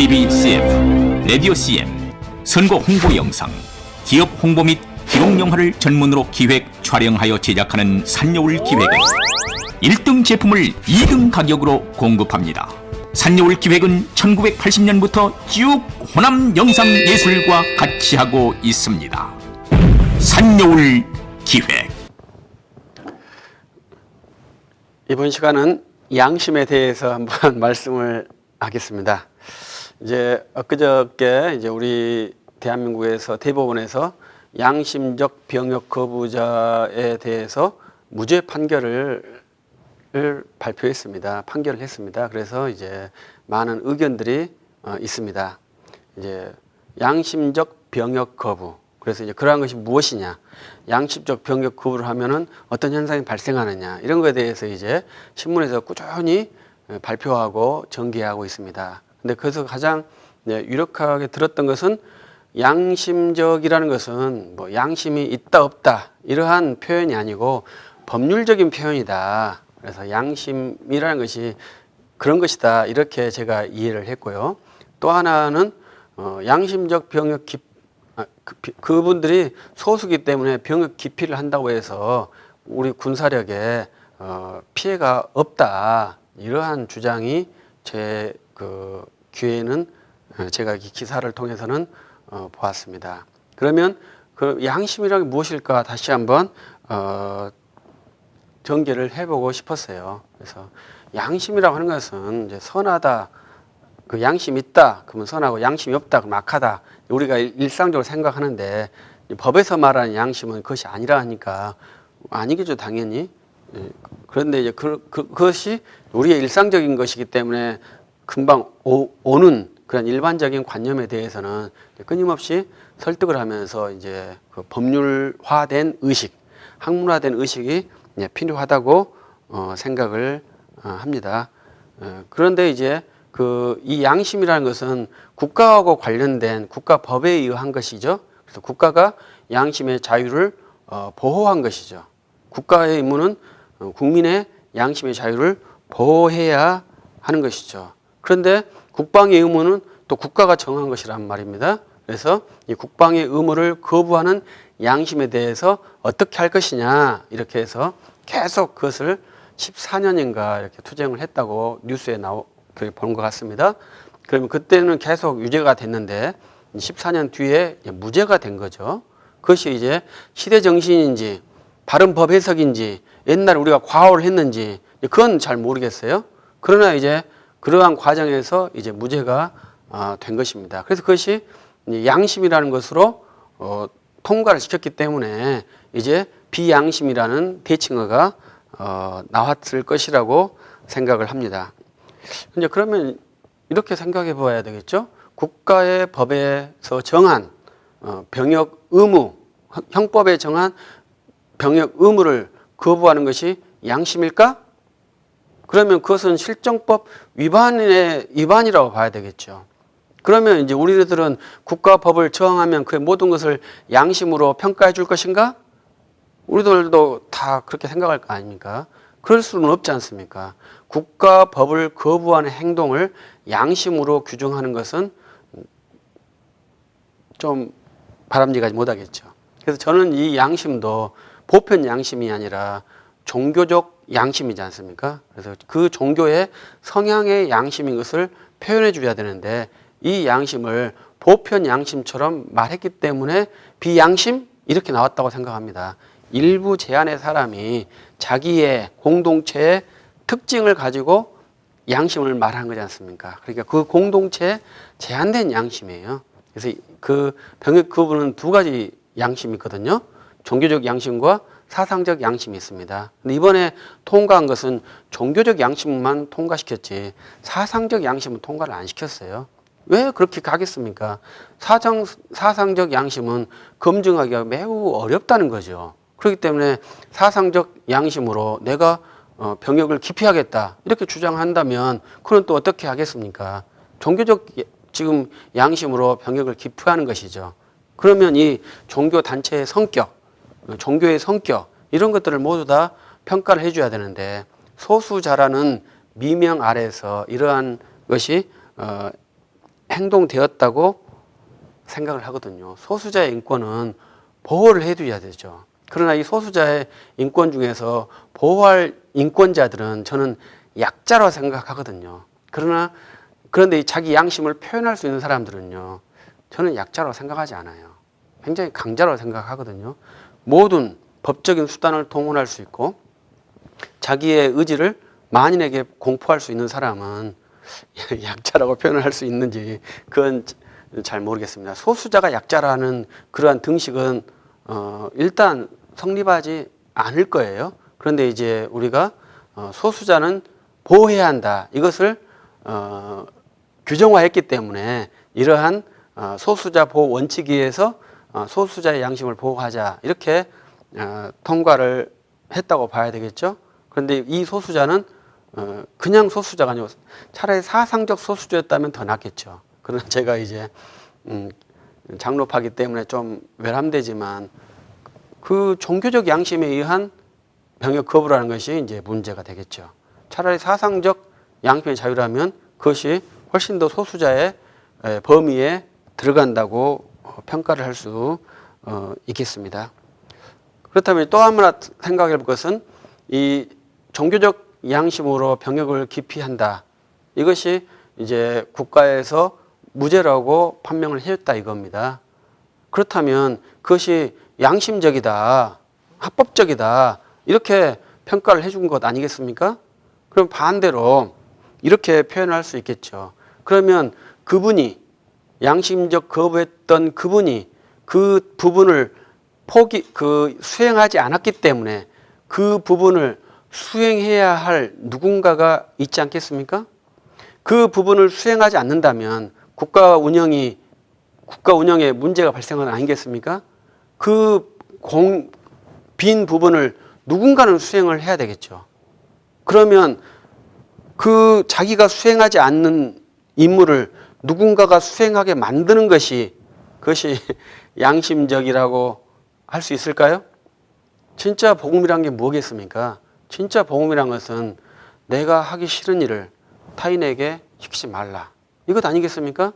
TV CF, 라디오 CM, 선거 홍보 영상, 기업 홍보 및 기록 영화를 전문으로 기획, 촬영하여 제작하는 산여울 기획은 1등 제품을 2등 가격으로 공급합니다. 산여울 기획은 1980년부터 쭉 호남 영상예술과 같이 하고 있습니다. 산여울 기획. 이번 시간은 양심에 대해서 한번 말씀을 하겠습니다. 이제 엊그저께 이제 우리 대한민국에서 대법원에서 양심적 병역 거부자에 대해서 무죄 판결을 발표했습니다. 판결을 했습니다. 그래서 이제 많은 의견들이 있습니다. 이제 양심적 병역 거부. 그래서 이제 그러한 것이 무엇이냐, 양심적 병역 거부를 하면은 어떤 현상이 발생하느냐, 이런 것에 대해서 이제 신문에서 꾸준히 발표하고 전개하고 있습니다. 근데 그래서 가장 유력하게 들었던 것은 양심적이라는 것은 뭐 양심이 있다 없다 이러한 표현이 아니고 법률적인 표현이다. 그래서 양심이라는 것이 그런 것이다, 이렇게 제가 이해를 했고요. 또 하나는 양심적 병역 그분들이 소수기 때문에 병역 기피를 한다고 해서 우리 군사력에 피해가 없다, 이러한 주장이 제 그 귀에는 제가 이 기사를 통해서는 보았습니다. 그러면 그 양심이란 게 무엇일까 다시 한번 전개를 해보고 싶었어요. 그래서 양심이라고 하는 것은 이제 선하다, 그 양심 있다 그러면 선하고, 양심이 없다 그러면 악하다, 우리가 일상적으로 생각하는데 법에서 말하는 양심은 그것이 아니라 하니까 아니겠죠, 당연히. 그런데 이제 그것이 우리의 일상적인 것이기 때문에 금방 오는 그런 일반적인 관념에 대해서는 끊임없이 설득을 하면서 이제 그 법률화된 의식, 학문화된 의식이 필요하다고 생각을 합니다. 그런데 이제 이 양심이라는 것은 국가하고 관련된 국가법에 의한 것이죠. 그래서 국가가 양심의 자유를 보호한 것이죠. 국가의 임무는 국민의 양심의 자유를 보호해야 하는 것이죠. 그런데 국방의 의무는 또 국가가 정한 것이란 말입니다. 그래서 이 국방의 의무를 거부하는 양심에 대해서 어떻게 할 것이냐, 이렇게 해서 계속 그것을 14년인가 이렇게 투쟁을 했다고 뉴스에 본 것 같습니다. 그러면 그때는 계속 유죄가 됐는데 14년 뒤에 무죄가 된 거죠. 그것이 이제 시대 정신인지 바른 법 해석인지 옛날에 우리가 과오를 했는지 그건 잘 모르겠어요. 그러나 이제 그러한 과정에서 이제 무죄가 된 것입니다. 그래서 그것이 양심이라는 것으로 통과를 시켰기 때문에 이제 비양심이라는 대칭어가 나왔을 것이라고 생각을 합니다. 이제 그러면 이렇게 생각해 봐야 되겠죠. 국가의 법에서 정한 병역 의무, 형법에 정한 병역 의무를 거부하는 것이 양심일까? 그러면 그것은 실정법 위반이라고 봐야 되겠죠. 그러면 이제 우리들은 국가법을 저항하면 그 모든 것을 양심으로 평가해 줄 것인가? 우리들도 다 그렇게 생각할 거 아닙니까? 그럴 수는 없지 않습니까? 국가법을 거부하는 행동을 양심으로 규정하는 것은 좀 바람직하지 못하겠죠. 그래서 저는 이 양심도 보편 양심이 아니라 종교적 양심이지 않습니까? 그래서 그 종교의 성향의 양심인 것을 표현해 줘야 되는데 이 양심을 보편 양심처럼 말했기 때문에 비양심? 이렇게 나왔다고 생각합니다. 일부 제한의 사람이 자기의 공동체의 특징을 가지고 양심을 말하는 거지 않습니까? 그러니까 그 공동체에 제한된 양심이에요. 그래서 그 병역 거부는 두 가지 양심이 있거든요. 종교적 양심과 사상적 양심이 있습니다. 근데 이번에 통과한 것은 종교적 양심만 통과시켰지 사상적 양심은 통과를 안 시켰어요. 왜 그렇게 가겠습니까? 사상적 양심은 검증하기가 매우 어렵다는 거죠. 그렇기 때문에 사상적 양심으로 내가 병역을 기피하겠다 이렇게 주장한다면 그건 또 어떻게 하겠습니까? 종교적 지금 양심으로 병역을 기피하는 것이죠. 그러면 이 종교 단체의 성격, 종교의 성격 이런 것들을 모두 다 평가를 해줘야 되는데 소수자라는 미명 아래에서 이러한 것이 행동되었다고 생각을 하거든요. 소수자의 인권은 보호를 해줘야 되죠. 그러나 이 소수자의 인권 중에서 보호할 인권자들은 저는 약자라고 생각하거든요. 그런데 자기 양심을 표현할 수 있는 사람들은요, 저는 약자라고 생각하지 않아요. 굉장히 강자라고 생각하거든요. 모든 법적인 수단을 동원할 수 있고 자기의 의지를 만인에게 공포할 수 있는 사람은 약자라고 표현을 할 수 있는지 그건 잘 모르겠습니다. 소수자가 약자라는 그러한 등식은 일단 성립하지 않을 거예요. 그런데 이제 우리가 소수자는 보호해야 한다. 이것을 규정화했기 때문에 이러한 소수자 보호 원칙에 의해서 소수자의 양심을 보호하자 이렇게 통과를 했다고 봐야 되겠죠. 그런데 이 소수자는 그냥 소수자가 아니고 차라리 사상적 소수자였다면 더 낫겠죠. 그러나 제가 이제 장로파기 때문에 좀 외람되지만 그 종교적 양심에 의한 병역 거부라는 것이 이제 문제가 되겠죠. 차라리 사상적 양심의 자유라면 그것이 훨씬 더 소수자의 범위에 들어간다고 평가를 할 수 있겠습니다. 그렇다면 또 하나 생각해 볼 것은 이 종교적 양심으로 병역을 기피한다. 이것이 이제 국가에서 무죄라고 판명을 해줬다 이겁니다. 그렇다면 그것이 양심적이다, 합법적이다 이렇게 평가를 해준 것 아니겠습니까? 그럼 반대로 이렇게 표현할 수 있겠죠. 그러면 그분이 양심적 거부했던 그분이 그 부분을 수행하지 않았기 때문에 그 부분을 수행해야 할 누군가가 있지 않겠습니까? 그 부분을 수행하지 않는다면 국가 운영에 문제가 발생하는 아니겠습니까? 빈 부분을 누군가는 수행을 해야 되겠죠. 그러면 그 자기가 수행하지 않는 임무를 누군가가 수행하게 만드는 그것이 양심적이라고 할 수 있을까요? 진짜 복음이란 게 뭐겠습니까? 진짜 복음이란 것은 내가 하기 싫은 일을 타인에게 시키지 말라. 이것 아니겠습니까?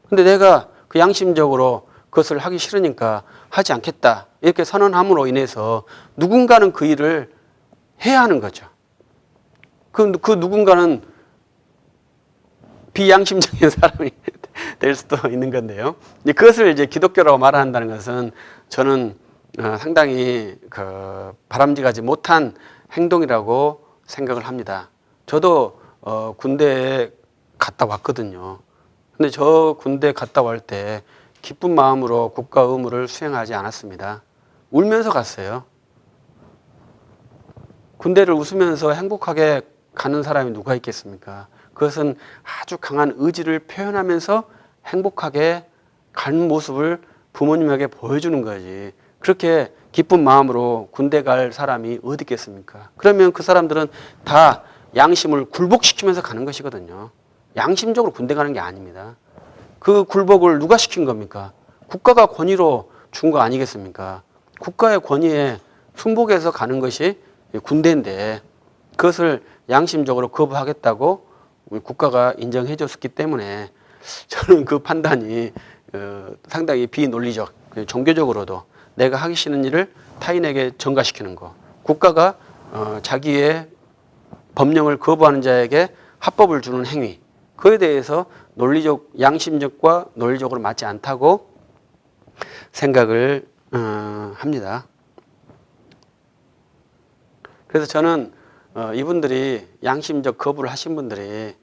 근데 내가 그 양심적으로 그것을 하기 싫으니까 하지 않겠다. 이렇게 선언함으로 인해서 누군가는 그 일을 해야 하는 거죠. 그 누군가는 비양심적인 사람이 될 수도 있는 건데요. 그것을 이제 기독교라고 말한다는 것은 저는 상당히 바람직하지 못한 행동이라고 생각을 합니다. 저도 군대에 갔다 왔거든요. 근데 저 군대 갔다 올 때 기쁜 마음으로 국가 의무를 수행하지 않았습니다. 울면서 갔어요. 군대를 웃으면서 행복하게 가는 사람이 누가 있겠습니까? 그것은 아주 강한 의지를 표현하면서 행복하게 가는 모습을 부모님에게 보여주는 거지. 그렇게 기쁜 마음으로 군대 갈 사람이 어디 있겠습니까? 그러면 그 사람들은 다 양심을 굴복시키면서 가는 것이거든요. 양심적으로 군대 가는 게 아닙니다. 그 굴복을 누가 시킨 겁니까? 국가가 권위로 준 거 아니겠습니까? 국가의 권위에 순복해서 가는 것이 군대인데 그것을 양심적으로 거부하겠다고 우리 국가가 인정해 줬기 때문에 저는 그 판단이 상당히 비논리적, 종교적으로도 내가 하기 싫은 일을 타인에게 전가시키는 거, 국가가 자기의 법령을 거부하는 자에게 합법을 주는 행위, 그에 대해서 양심적과 논리적으로 맞지 않다고 생각을 합니다. 그래서 저는 이분들이 양심적 거부를 하신 분들이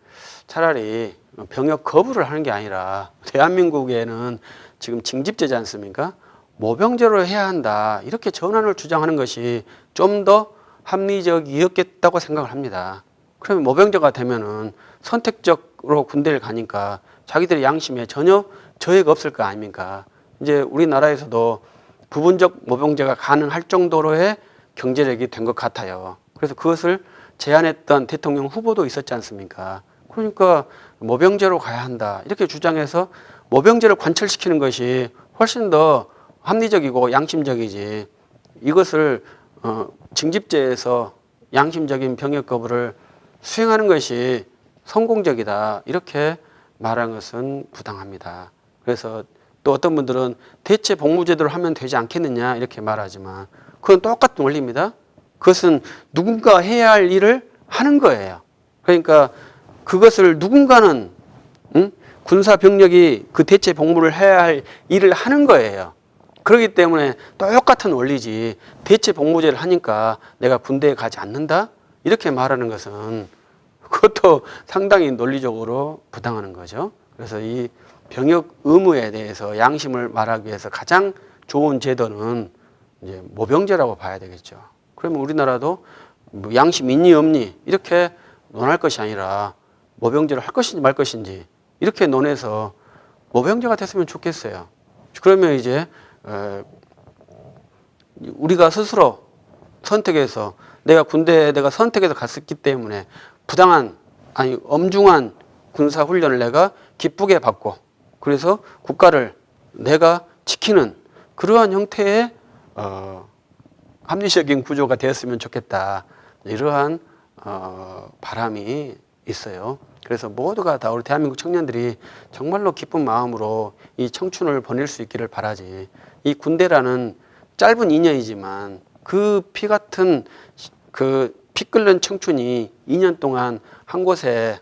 차라리 병역 거부를 하는 게 아니라 대한민국에는 지금 징집제지 않습니까? 모병제로 해야 한다. 이렇게 전환을 주장하는 것이 좀 더 합리적이었겠다고 생각을 합니다. 그러면 모병제가 되면은 선택적으로 군대를 가니까 자기들의 양심에 전혀 저해가 없을 거 아닙니까? 이제 우리나라에서도 부분적 모병제가 가능할 정도로의 경제력이 된 것 같아요. 그래서 그것을 제안했던 대통령 후보도 있었지 않습니까? 그러니까 모병제로 가야 한다. 이렇게 주장해서 모병제를 관철시키는 것이 훨씬 더 합리적이고 양심적이지. 이것을 징집제에서 양심적인 병역 거부를 수행하는 것이 성공적이다. 이렇게 말하는 것은 부당합니다. 그래서 또 어떤 분들은 대체 복무제도를 하면 되지 않겠느냐 이렇게 말하지만 그건 똑같은 원리입니다. 그것은 누군가 해야 할 일을 하는 거예요. 그러니까 그것을 누군가는 군사 병력이 그 대체 복무를 해야 할 일을 하는 거예요. 그렇기 때문에 똑같은 원리지 대체 복무제를 하니까 내가 군대에 가지 않는다? 이렇게 말하는 것은 그것도 상당히 논리적으로 부당하는 거죠. 그래서 이 병역 의무에 대해서 양심을 말하기 위해서 가장 좋은 제도는 이제 모병제라고 봐야 되겠죠. 그러면 우리나라도 뭐 양심 있니 없니 이렇게 논할 것이 아니라 모병제를 할 것인지 말 것인지 이렇게 논해서 모병제가 됐으면 좋겠어요. 그러면 이제 우리가 스스로 선택해서 내가 군대에 내가 선택해서 갔었기 때문에 부당한 아니 엄중한 군사 훈련을 내가 기쁘게 받고 그래서 국가를 내가 지키는 그러한 형태의 합리적인 구조가 되었으면 좋겠다. 이러한 바람이 있어요. 그래서 모두가 다 우리 대한민국 청년들이 정말로 기쁜 마음으로 이 청춘을 보낼 수 있기를 바라지. 이 군대라는 짧은 2년이지만 그 피 같은 그 피 끓는 청춘이 2년 동안 한 곳에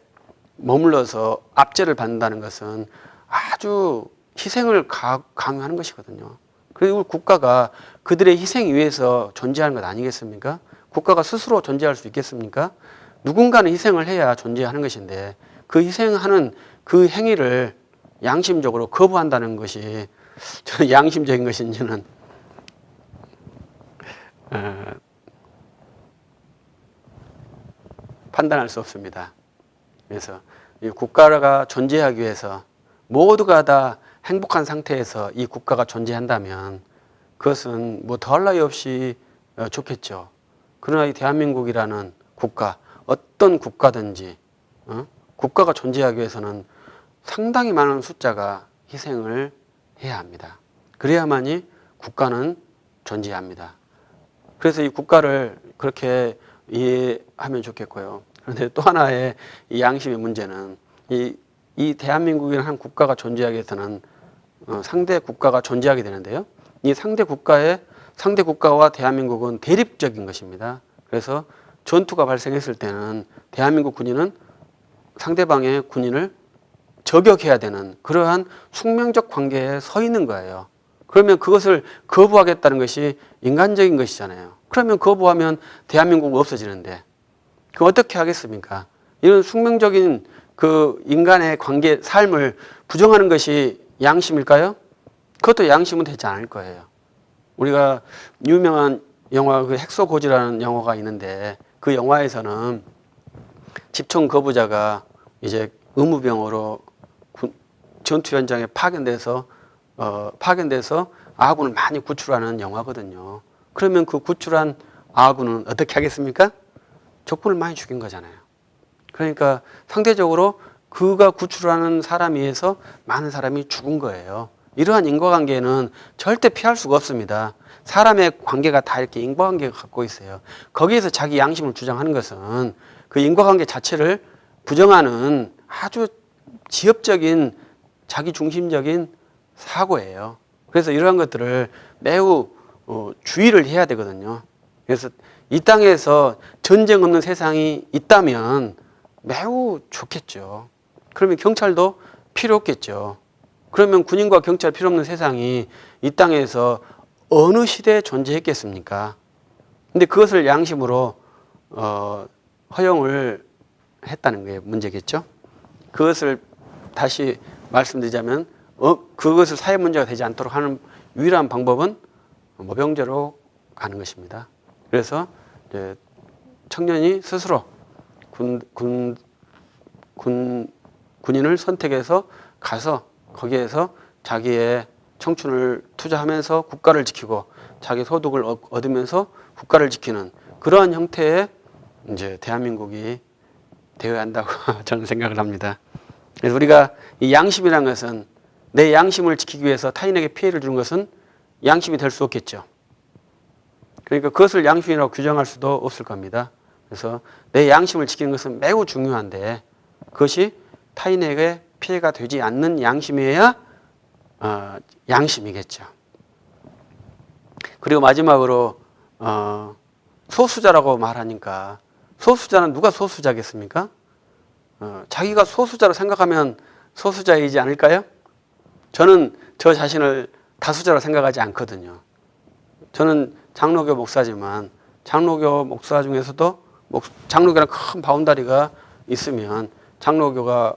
머물러서 압제를 받는다는 것은 아주 희생을 강요하는 것이거든요. 그리고 국가가 그들의 희생 위해서 존재하는 것 아니겠습니까? 국가가 스스로 존재할 수 있겠습니까? 누군가는 희생을 해야 존재하는 것인데 그 희생하는 그 행위를 양심적으로 거부한다는 것이 저는 양심적인 것인지는 판단할 수 없습니다. 그래서 이 국가가 존재하기 위해서 모두가 다 행복한 상태에서 이 국가가 존재한다면 그것은 뭐 더할 나위 없이 좋겠죠. 그러나 이 대한민국이라는 국가, 어떤 국가든지 국가가 존재하기 위해서는 상당히 많은 숫자가 희생을 해야 합니다. 그래야만이 국가는 존재합니다. 그래서 이 국가를 그렇게 이해하면 좋겠고요. 그런데 또 하나의 이 양심의 문제는 이 대한민국이라는 한 국가가 존재하기 위해서는 상대 국가가 존재하게 되는데요. 이 상대 국가와 대한민국은 대립적인 것입니다. 그래서 전투가 발생했을 때는 대한민국 군인은 상대방의 군인을 저격해야 되는 그러한 숙명적 관계에 서 있는 거예요. 그러면 그것을 거부하겠다는 것이 인간적인 것이잖아요. 그러면 거부하면 대한민국은 없어지는데 그 어떻게 하겠습니까? 이런 숙명적인 그 인간의 관계, 삶을 부정하는 것이 양심일까요? 그것도 양심은 되지 않을 거예요. 우리가 유명한 영화 그 핵소고지라는 영화가 있는데 그 영화에서는 집총 거부자가 이제 의무병으로 전투 현장에 파견돼서 아군을 많이 구출하는 영화거든요. 그러면 그 구출한 아군은 어떻게 하겠습니까? 적군을 많이 죽인 거잖아요. 그러니까 상대적으로 그가 구출하는 사람에 의해서 많은 사람이 죽은 거예요. 이러한 인과관계는 절대 피할 수가 없습니다. 사람의 관계가 다 이렇게 인과관계가 갖고 있어요. 거기에서 자기 양심을 주장하는 것은 그 인과관계 자체를 부정하는 아주 지엽적인 자기 중심적인 사고예요. 그래서 이러한 것들을 매우 주의를 해야 되거든요. 그래서 이 땅에서 전쟁 없는 세상이 있다면 매우 좋겠죠. 그러면 경찰도 필요 없겠죠. 그러면 군인과 경찰 필요 없는 세상이 이 땅에서 어느 시대에 존재했겠습니까? 근데 그것을 양심으로 허용을 했다는 게 문제겠죠. 그것을 다시 말씀드리자면 그것을 사회 문제가 되지 않도록 하는 유일한 방법은 모병제로 가는 것입니다. 그래서 이제 청년이 스스로 군인을 선택해서 가서 거기에서 자기의 청춘을 투자하면서 국가를 지키고 자기 소득을 얻으면서 국가를 지키는 그러한 형태의 이제 대한민국이 되어야 한다고 저는 생각을 합니다. 그래서 우리가 이 양심이라는 것은 내 양심을 지키기 위해서 타인에게 피해를 주는 것은 양심이 될 수 없겠죠. 그러니까 그것을 양심이라고 규정할 수도 없을 겁니다. 그래서 내 양심을 지키는 것은 매우 중요한데 그것이 타인에게 피해가 되지 않는 양심이어야 양심이겠죠. 그리고 마지막으로 소수자라고 말하니까 소수자는 누가 소수자겠습니까? 자기가 소수자로 생각하면 소수자이지 않을까요? 저는 저 자신을 다수자로 생각하지 않거든요. 저는 장로교 목사지만 장로교 목사 중에서도 장로교랑 큰 바운다리가 있으면 장로교가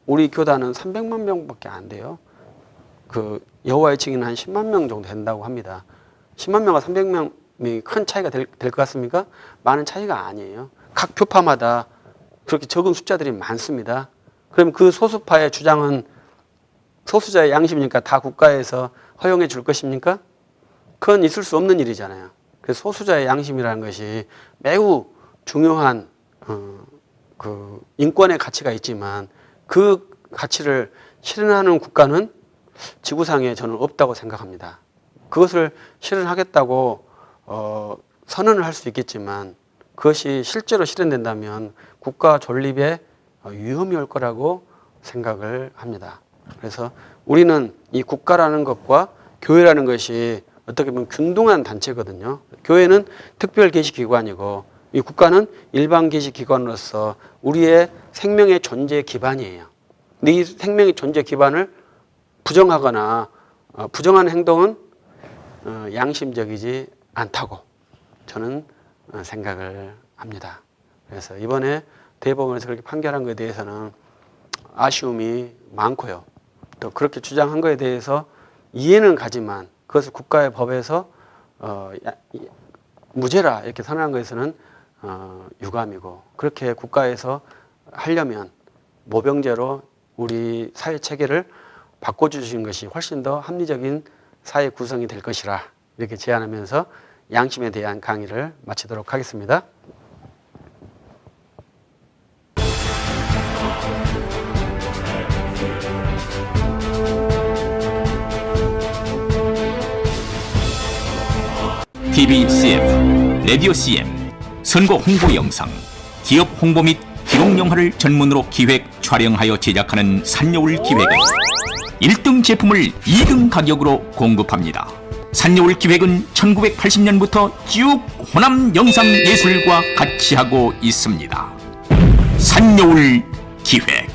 우리 교단은 300만 명밖에 안 돼요. 그 여호와의 증인은 한 10만 명 정도 된다고 합니다. 10만 명과 300명이 큰 차이가 될 것 같습니까? 많은 차이가 아니에요. 각 교파마다 그렇게 적은 숫자들이 많습니다. 그럼 그 소수파의 주장은 소수자의 양심이니까 다 국가에서 허용해 줄 것입니까? 그건 있을 수 없는 일이잖아요. 그래서 소수자의 양심이라는 것이 매우 중요한 그 인권의 가치가 있지만 그 가치를 실현하는 국가는 지구상에 저는 없다고 생각합니다. 그것을 실현하겠다고 선언을 할 수 있겠지만 그것이 실제로 실현된다면 국가 존립에 위험이 올 거라고 생각을 합니다. 그래서 우리는 이 국가라는 것과 교회라는 것이 어떻게 보면 균등한 단체거든요. 교회는 특별 계시기관이고 이 국가는 일반 계시기관으로서 우리의 생명의 존재 기반이에요. 근데 이 생명의 존재 기반을 부정하거나 부정한 행동은 양심적이지 않다고 저는 생각을 합니다. 그래서 이번에 대법원에서 그렇게 판결한 것에 대해서는 아쉬움이 많고요. 또 그렇게 주장한 것에 대해서 이해는 가지만 그것을 국가의 법에서 무죄라 이렇게 선언한 것에서는 유감이고 그렇게 국가에서 하려면 모병제로 우리 사회 체계를 바꿔주시는 것이 훨씬 더 합리적인 사회 구성이 될 것이라 이렇게 제안하면서 양심에 대한 강의를 마치도록 하겠습니다. TV CF, 라디오 CM, 선거 홍보 영상, 기업 홍보 및 기록 영화를 전문으로 기획, 촬영하여 제작하는 산여울 기획은 1등 제품을 2등 가격으로 공급합니다. 산여울 기획은 1980년부터 쭉 호남 영상예술과 같이 하고 있습니다. 산여울 기획.